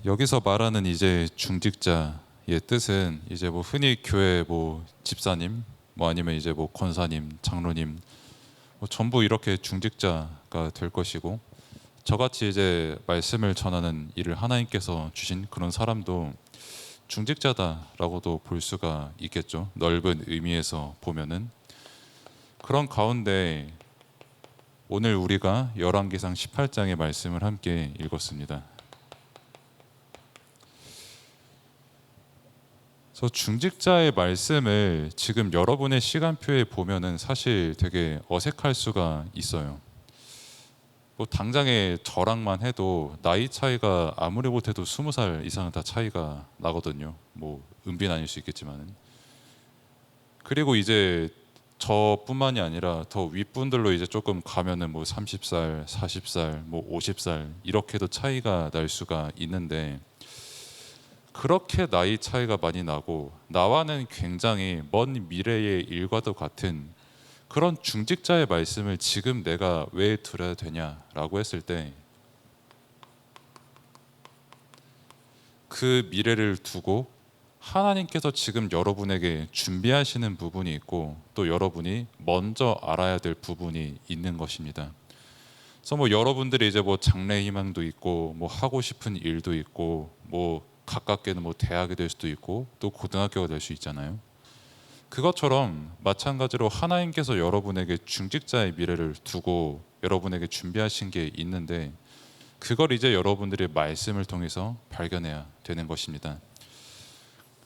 여기서 말하는 이제 중직자의 뜻은 이제 뭐 흔히 교회 뭐 집사님 뭐 아니면 이제 뭐 권사님, 장로님 뭐 전부 이렇게 중직자가 될 것이고, 저같이 이제 말씀을 전하는 일을 하나님께서 주신 그런 사람도 중직자다라고도 볼 수가 있겠죠. 넓은 의미에서 보면은. 그런 가운데 오늘 우리가 열왕기상 18장의 말씀을 함께 읽었습니다. 그래서 중직자의 말씀을 지금 여러분의 시간표에 보면은 사실 되게 어색할 수가 있어요. 뭐 당장에 저랑만 해도 나이 차이가 아무리 못해도 20살 이상은 다 차이가 나거든요. 뭐 은빈 아닐 수 있겠지만은. 그리고 이제 저뿐만이 아니라 더 윗분들로 이제 조금 가면은 뭐 30살, 40살, 뭐 50살 이렇게도 차이가 날 수가 있는데, 그렇게 나이 차이가 많이 나고 나와는 굉장히 먼 미래의 일과도 같은 그런 중직자의 말씀을 지금 내가 왜 들어야 되냐라고 했을 때, 그 미래를 두고 하나님께서 지금 여러분에게 준비하시는 부분이 있고, 또 여러분이 먼저 알아야 될 부분이 있는 것입니다. 그래서 뭐 여러분들이 이제 뭐 장래 희망도 있고 뭐 하고 싶은 일도 있고 뭐 가깝게는 뭐 대학이 될 수도 있고 또 고등학교가 될 수 있잖아요. 그것처럼 마찬가지로 하나님께서 여러분에게 중직자의 미래를 두고 여러분에게 준비하신 게 있는데, 그걸 이제 여러분들이 말씀을 통해서 발견해야 되는 것입니다.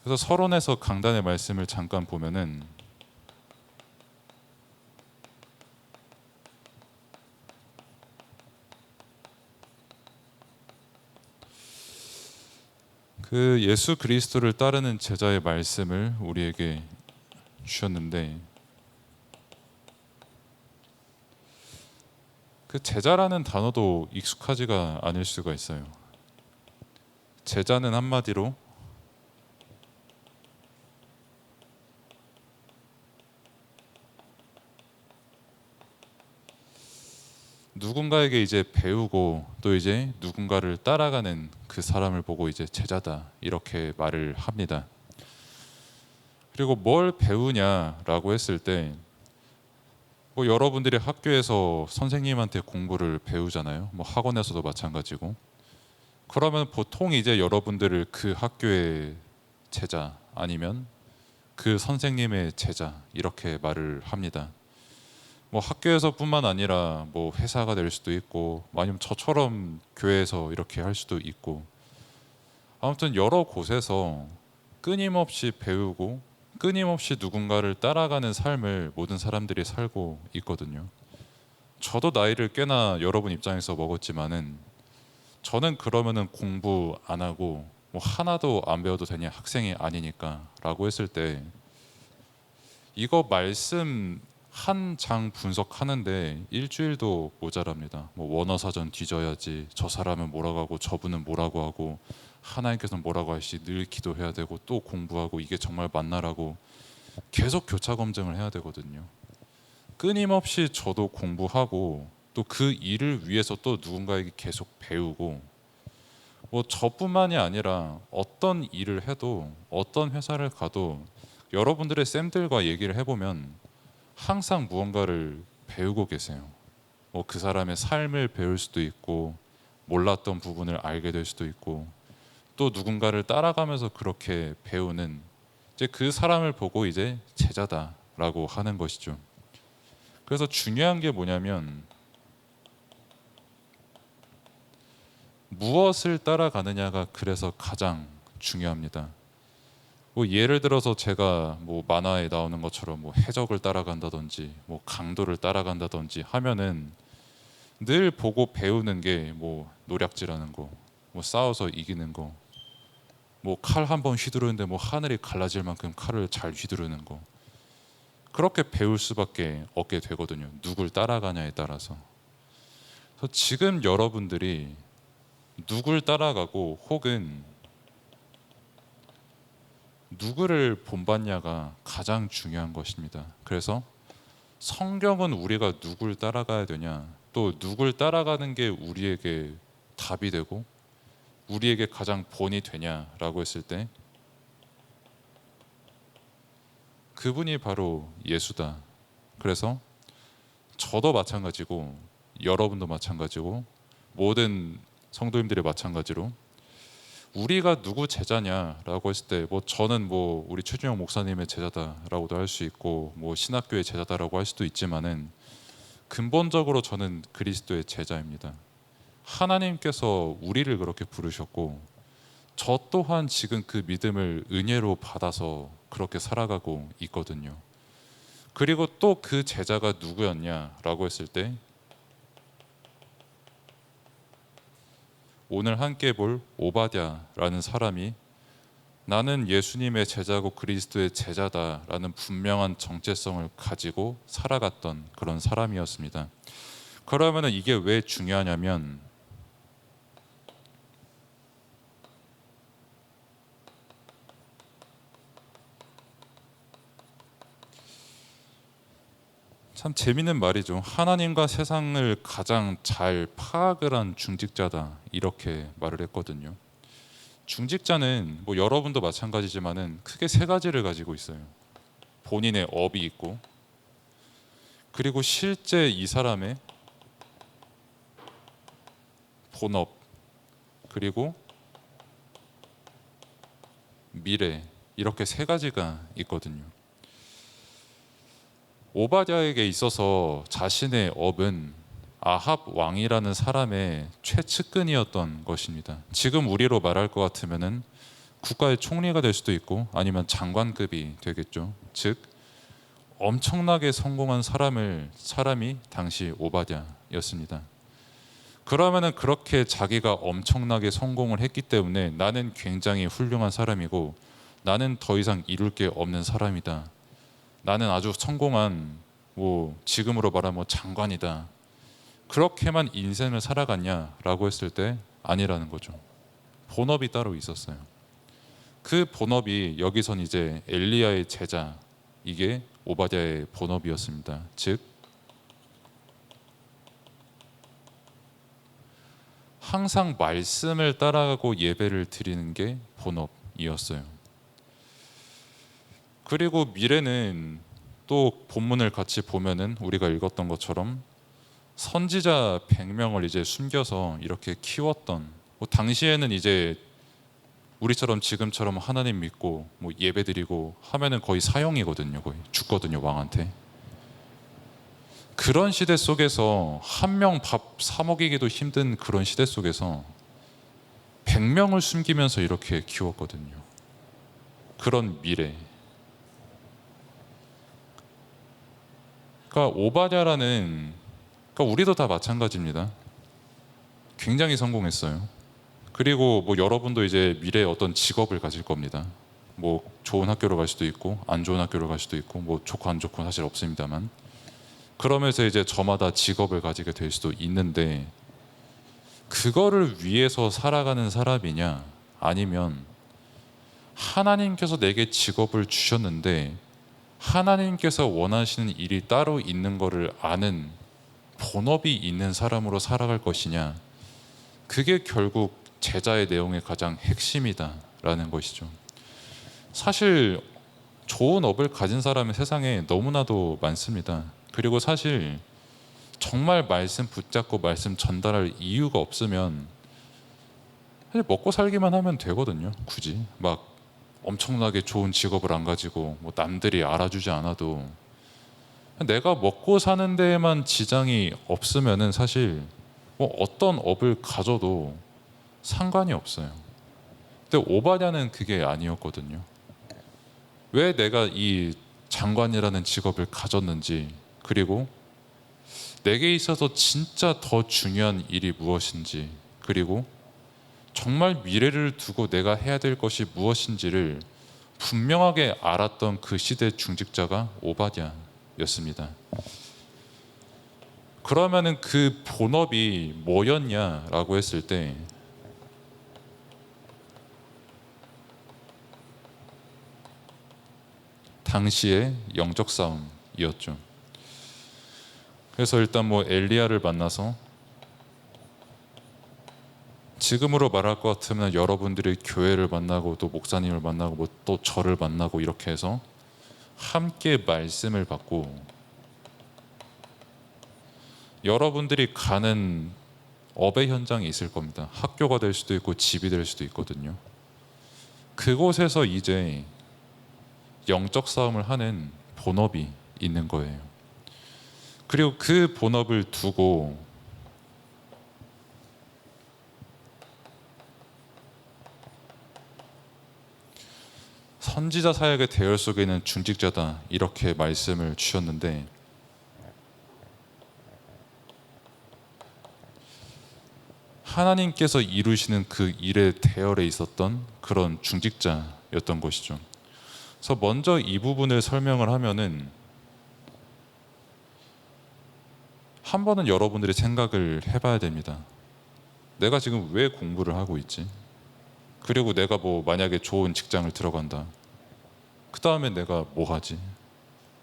그래서 서론에서 강단의 말씀을 잠깐 보면은, 그 예수 그리스도를 따르는 제자의 말씀을 우리에게 주셨는데, 그 제자라는 단어도 익숙하지가 않을 수가 있어요. 제자는 한마디로 누군가에게 이제 배우고 또 이제 누군가를 따라가는 그 사람을 보고 이제 제자다 이렇게 말을 합니다. 그리고 뭘 배우냐라고 했을 때, 뭐 여러분들이 학교에서 선생님한테 공부를 배우잖아요. 뭐 학원에서도 마찬가지고. 그러면 보통 이제 여러분들을 그 학교의 제자 아니면 그 선생님의 제자 이렇게 말을 합니다. 뭐 학교에서뿐만 아니라 뭐 회사가 될 수도 있고 아니면 저처럼 교회에서 이렇게 할 수도 있고, 아무튼 여러 곳에서 끊임없이 배우고 끊임없이 누군가를 따라가는 삶을 모든 사람들이 살고 있거든요. 저도 나이를 꽤나 여러분 입장에서 먹었지만은, 저는 그러면은 공부 안 하고 뭐 하나도 안 배워도 되냐, 학생이 아니니까 라고 했을 때, 이거 말씀 한 장 분석하는데 일주일도 모자랍니다. 뭐 원어사전 뒤져야지, 저 사람은 뭐라고 하고 저분은 뭐라고 하고 하나님께서는 뭐라고 하시, 늘 기도해야 되고 또 공부하고 이게 정말 맞나라고 계속 교차 검증을 해야 되거든요. 끊임없이 저도 공부하고 또 그 일을 위해서 또 누군가에게 계속 배우고, 뭐 저뿐만이 아니라 어떤 일을 해도 어떤 회사를 가도 여러분들의 쌤들과 얘기를 해보면 항상 무언가를 배우고 계세요. 뭐 그 사람의 삶을 배울 수도 있고 몰랐던 부분을 알게 될 수도 있고, 또 누군가를 따라가면서 그렇게 배우는, 이제 그 사람을 보고 이제 제자다라고 하는 것이죠. 그래서 중요한 게 뭐냐면 무엇을 따라가느냐가 그래서 가장 중요합니다. 뭐 예를 들어서 제가 뭐 만화에 나오는 것처럼 뭐 해적을 따라간다든지 뭐 강도를 따라간다든지 하면은 늘 보고 배우는 게 뭐 노략질하는 거, 뭐 싸워서 이기는 거, 뭐 칼 한 번 휘두르는데 뭐 하늘이 갈라질 만큼 칼을 잘 휘두르는 거, 그렇게 배울 수밖에 없게 되거든요. 누굴 따라가냐에 따라서. 그래서 지금 여러분들이 누굴 따라가고 혹은 누구를 본받냐가 가장 중요한 것입니다. 그래서 성경은 우리가 누굴 따라가야 되냐, 또 누굴 따라가는 게 우리에게 답이 되고 우리에게 가장 본이 되냐라고 했을 때 그분이 바로 예수다. 그래서 저도 마찬가지고 여러분도 마찬가지고 모든 성도님들이 마찬가지로 우리가 누구 제자냐라고 했을 때 뭐 저는 뭐 우리 최준영 목사님의 제자다라고도 할 수 있고 뭐 신학교의 제자다라고 할 수도 있지만은 근본적으로 저는 그리스도의 제자입니다. 하나님께서 우리를 그렇게 부르셨고 저 또한 지금 그 믿음을 은혜로 받아서 그렇게 살아가고 있거든요. 그리고 또 그 제자가 누구였냐라고 했을 때 오늘 함께 볼 오바댜라는 사람이 나는 예수님의 제자고 그리스도의 제자다라는 분명한 정체성을 가지고 살아갔던 그런 사람이었습니다. 그러면 이게 왜 중요하냐면 참 재밌는 말이죠. 하나님과 세상을 가장 잘 파악을 한 중직자다 이렇게 말을 했거든요. 중직자는 뭐 여러분도 마찬가지지만은 크게 세 가지를 가지고 있어요. 본인의 업이 있고 그리고 실제 이 사람의 본업 그리고 미래 이렇게 세 가지가 있거든요. 오바댜에게 있어서 자신의 업은 아합 왕이라는 사람의 최측근이었던 것입니다. 지금 우리로 말할 것 같으면은 국가의 총리가 될 수도 있고 아니면 장관급이 되겠죠. 즉 엄청나게 성공한 사람이 당시 오바댜였습니다. 그러면은 그렇게 자기가 엄청나게 성공을 했기 때문에 나는 굉장히 훌륭한 사람이고 나는 더 이상 이룰 게 없는 사람이다. 나는 아주 성공한 뭐 지금으로 말하면 뭐 장관이다. 그렇게만 인생을 살아갔냐라고 했을 때 아니라는 거죠. 본업이 따로 있었어요. 그 본업이 여기선 이제 엘리야의 제자 이게 오바댜의 본업이었습니다. 즉 항상 말씀을 따라가고 예배를 드리는 게 본업이었어요. 그리고 미래는 또 본문을 같이 보면은 우리가 읽었던 것처럼 선지자 100명을 이제 숨겨서 이렇게 키웠던 뭐 당시에는 이제 우리처럼 지금처럼 하나님 믿고 뭐 예배드리고 하면은 거의 사형이거든요. 거의 죽거든요, 왕한테. 그런 시대 속에서 한 명 밥 사 먹이기도 힘든 그런 시대 속에서 100명을 숨기면서 이렇게 키웠거든요. 그런 미래. 그러니까 오바댜라는 그러니까 우리도 다 마찬가지입니다. 굉장히 성공했어요. 그리고 뭐 여러분도 이제 미래에 어떤 직업을 가질 겁니다. 뭐 좋은 학교로 갈 수도 있고 안 좋은 학교로 갈 수도 있고 뭐 좋고 안 좋고 사실 없습니다만 그러면서 이제 저마다 직업을 가지게 될 수도 있는데 그거를 위해서 살아가는 사람이냐 아니면 하나님께서 내게 직업을 주셨는데 하나님께서 원하시는 일이 따로 있는 것을 아는 본업이 있는 사람으로 살아갈 것이냐 그게 결국 제자의 내용의 가장 핵심이다라는 것이죠. 사실 좋은 업을 가진 사람은 세상에 너무나도 많습니다. 그리고 사실 정말 말씀 붙잡고 말씀 전달할 이유가 없으면 사실 먹고 살기만 하면 되거든요. 굳이 막 엄청나게 좋은 직업을 안 가지고 뭐 남들이 알아주지 않아도 내가 먹고 사는 데에만 지장이 없으면은 사실 뭐 어떤 업을 가져도 상관이 없어요. 근데 오바댜는 그게 아니었거든요. 왜 내가 이 장관이라는 직업을 가졌는지 그리고 내게 있어서 진짜 더 중요한 일이 무엇인지 그리고 정말 미래를 두고 내가 해야 될 것이 무엇인지를 분명하게 알았던 그 시대 중직자가 오바댜였습니다. 그러면은 그 본업이 뭐였냐라고 했을 때 당시의 영적 싸움이었죠. 그래서 일단 뭐 엘리야를 만나서 지금으로 말할 것 같으면 여러분들이 교회를 만나고 또 목사님을 만나고 뭐 또 저를 만나고 이렇게 해서 함께 말씀을 받고 여러분들이 가는 업의 현장이 있을 겁니다. 학교가 될 수도 있고 집이 될 수도 있거든요. 그곳에서 이제 영적 싸움을 하는 본업이 있는 거예요. 그리고 그 본업을 두고 선지자 사역의 대열 속에는 중직자다 이렇게 말씀을 주셨는데, 하나님께서 이루시는 그 일의 대열에 있었던 그런 중직자였던 것이죠. 그래서 먼저 이 부분을 설명을 하면은, 한 번은 여러분들이 생각을 해봐야 됩니다. 내가 지금 왜 공부를 하고 있지? 그리고 내가 뭐 만약에 좋은 직장을 들어간다. 그 다음에 내가 뭐 하지?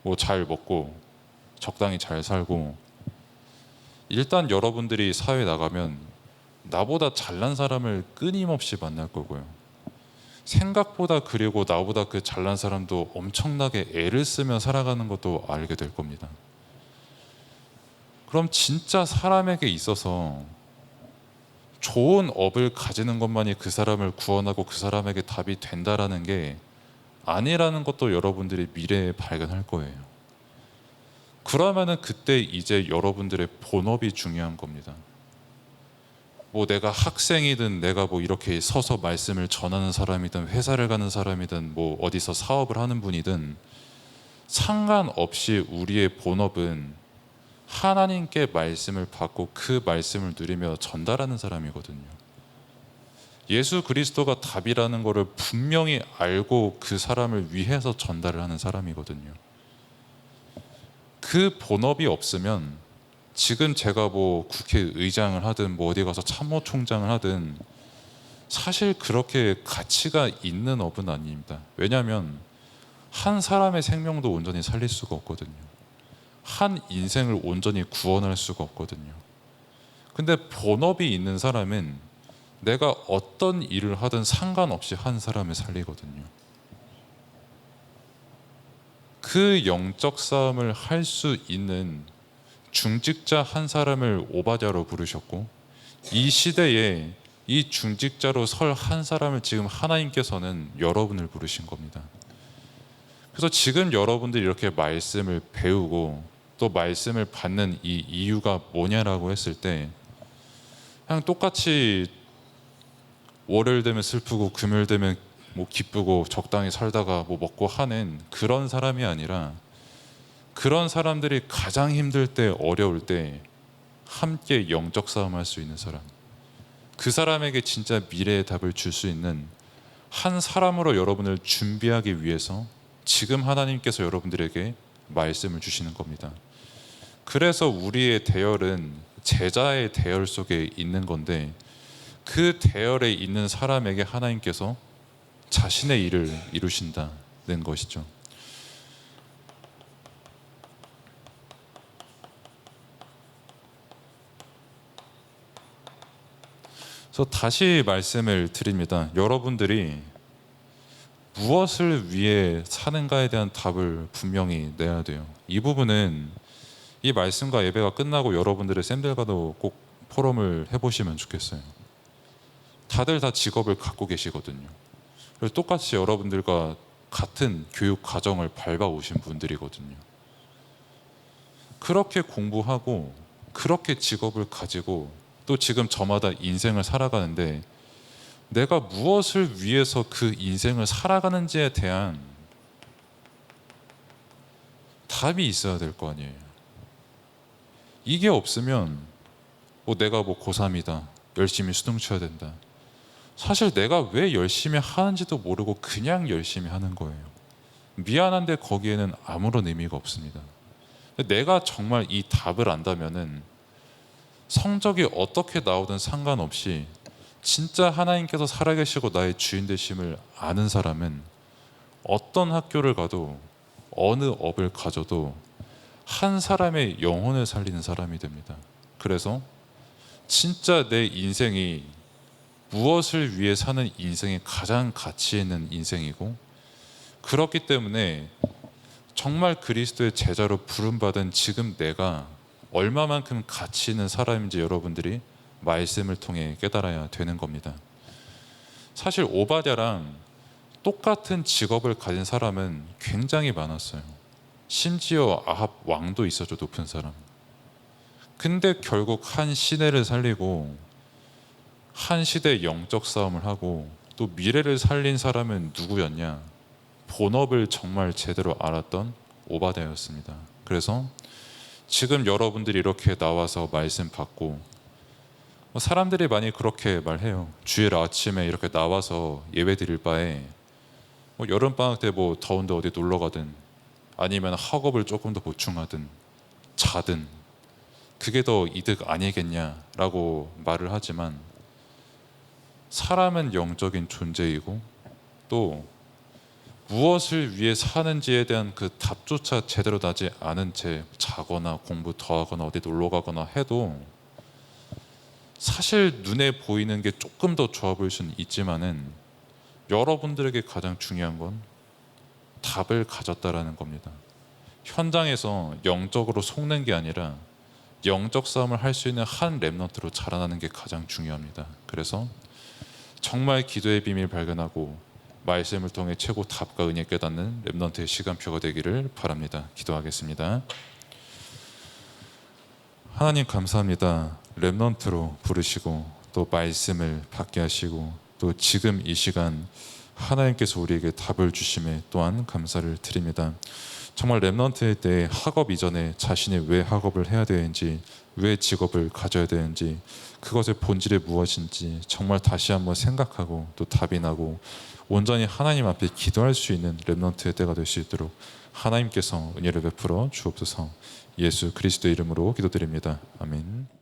뭐 잘 먹고 적당히 잘 살고, 일단 여러분들이 사회에 나가면 나보다 잘난 사람을 끊임없이 만날 거고요. 생각보다, 그리고 나보다 그 잘난 사람도 엄청나게 애를 쓰며 살아가는 것도 알게 될 겁니다. 그럼 진짜 사람에게 있어서 좋은 업을 가지는 것만이 그 사람을 구원하고 그 사람에게 답이 된다라는 게 아니라는 것도 여러분들이 미래에 발견할 거예요. 그러면은 그때 이제 여러분들의 본업이 중요한 겁니다. 뭐 내가 학생이든 내가 뭐 이렇게 서서 말씀을 전하는 사람이든 회사를 가는 사람이든 뭐 어디서 사업을 하는 분이든 상관없이 우리의 본업은 하나님께 말씀을 받고 그 말씀을 누리며 전달하는 사람이거든요. 예수 그리스도가 답이라는 것을 분명히 알고 그 사람을 위해서 전달을 하는 사람이거든요. 그 본업이 없으면 지금 제가 뭐 국회의장을 하든 뭐 어디 가서 참모총장을 하든 사실 그렇게 가치가 있는 업은 아닙니다. 왜냐하면 한 사람의 생명도 온전히 살릴 수가 없거든요. 한 인생을 온전히 구원할 수가 없거든요. 근데 본업이 있는 사람은 내가 어떤 일을 하든 상관없이 한 사람을 살리거든요. 그 영적 싸움을 할 수 있는 중직자 한 사람을 오바댜로 부르셨고, 이 시대에 이 중직자로 설 한 사람을 지금 하나님께서는 여러분을 부르신 겁니다. 그래서 지금 여러분들이 이렇게 말씀을 배우고 또 말씀을 받는 이 이유가 뭐냐라고 했을 때, 그냥 똑같이 월요일 되면 슬프고 금요일 되면 뭐 기쁘고 적당히 살다가 뭐 먹고 하는 그런 사람이 아니라, 그런 사람들이 가장 힘들 때, 어려울 때 함께 영적 싸움할 수 있는 사람, 그 사람에게 진짜 미래의 답을 줄 수 있는 한 사람으로 여러분을 준비하기 위해서 지금 하나님께서 여러분들에게 말씀을 주시는 겁니다. 그래서 우리의 대열은 제자의 대열 속에 있는 건데, 그 대열에 있는 사람에게 하나님께서 자신의 일을 이루신다는 것이죠. 그래서 다시 말씀을 드립니다. 여러분들이 무엇을 위해 사는가에 대한 답을 분명히 내야 돼요. 이 부분은 이 말씀과 예배가 끝나고 여러분들의 쌤들과도 꼭 포럼을 해보시면 좋겠어요. 다들 다 직업을 갖고 계시거든요. 그래서 똑같이 여러분들과 같은 교육 과정을 밟아오신 분들이거든요. 그렇게 공부하고 그렇게 직업을 가지고 또 지금 저마다 인생을 살아가는데, 내가 무엇을 위해서 그 인생을 살아가는지에 대한 답이 있어야 될 거 아니에요. 이게 없으면 뭐 내가 뭐 고3이다, 열심히 수능 쳐야 된다, 사실 내가 왜 열심히 하는지도 모르고 그냥 열심히 하는 거예요. 미안한데 거기에는 아무런 의미가 없습니다. 내가 정말 이 답을 안다면은 성적이 어떻게 나오든 상관없이 진짜 하나님께서 살아계시고 나의 주인 되심을 아는 사람은 어떤 학교를 가도 어느 업을 가져도 한 사람의 영혼을 살리는 사람이 됩니다. 그래서 진짜 내 인생이 무엇을 위해 사는 인생이 가장 가치 있는 인생이고, 그렇기 때문에 정말 그리스도의 제자로 부름받은 지금 내가 얼마만큼 가치 있는 사람인지 여러분들이 말씀을 통해 깨달아야 되는 겁니다. 사실 오바댜랑 똑같은 직업을 가진 사람은 굉장히 많았어요. 심지어 아합 왕도 있었죠, 높은 사람. 근데 결국 한 시대를 살리고 한 시대의 영적 싸움을 하고 또 미래를 살린 사람은 누구였냐? 본업을 정말 제대로 알았던 오바댜였습니다. 그래서 지금 여러분들이 이렇게 나와서 말씀 받고, 사람들이 많이 그렇게 말해요. 주일 아침에 이렇게 나와서 예배 드릴 바에 여름방학 때 더운데 어디 놀러 가든 아니면 학업을 조금 더 보충하든 자든 그게 더 이득 아니겠냐라고 말을 하지만, 사람은 영적인 존재이고 또 무엇을 위해 사는지에 대한 그 답조차 제대로 나지 않은 채 자거나 공부 더 하거나 어디 놀러 가거나 해도 사실 눈에 보이는 게 조금 더 좋아 보일 수는 있지만은 여러분들에게 가장 중요한 건 답을 가졌다라는 겁니다. 현장에서 영적으로 속는 게 아니라 영적 싸움을 할 수 있는 한 렘넌트로 자라나는 게 가장 중요합니다. 그래서 정말 기도의 비밀 발견하고 말씀을 통해 최고 답과 은혜 깨닫는 렘넌트의 시간표가 되기를 바랍니다. 기도하겠습니다. 하나님 감사합니다. 렘넌트로 부르시고 또 말씀을 받게 하시고 또 지금 이 시간 하나님께서 우리에게 답을 주심에 또한 감사를 드립니다. 정말 렘넌트일 때 학업 이전에 자신이 왜 학업을 해야 되는지, 왜 직업을 가져야 되는지, 그것의 본질이 무엇인지 정말 다시 한번 생각하고 또 답이 나고 온전히 하나님 앞에 기도할 수 있는 렘넌트의 때가 될 수 있도록 하나님께서 은혜를 베풀어 주옵소서. 예수 그리스도의 이름으로 기도드립니다. 아멘.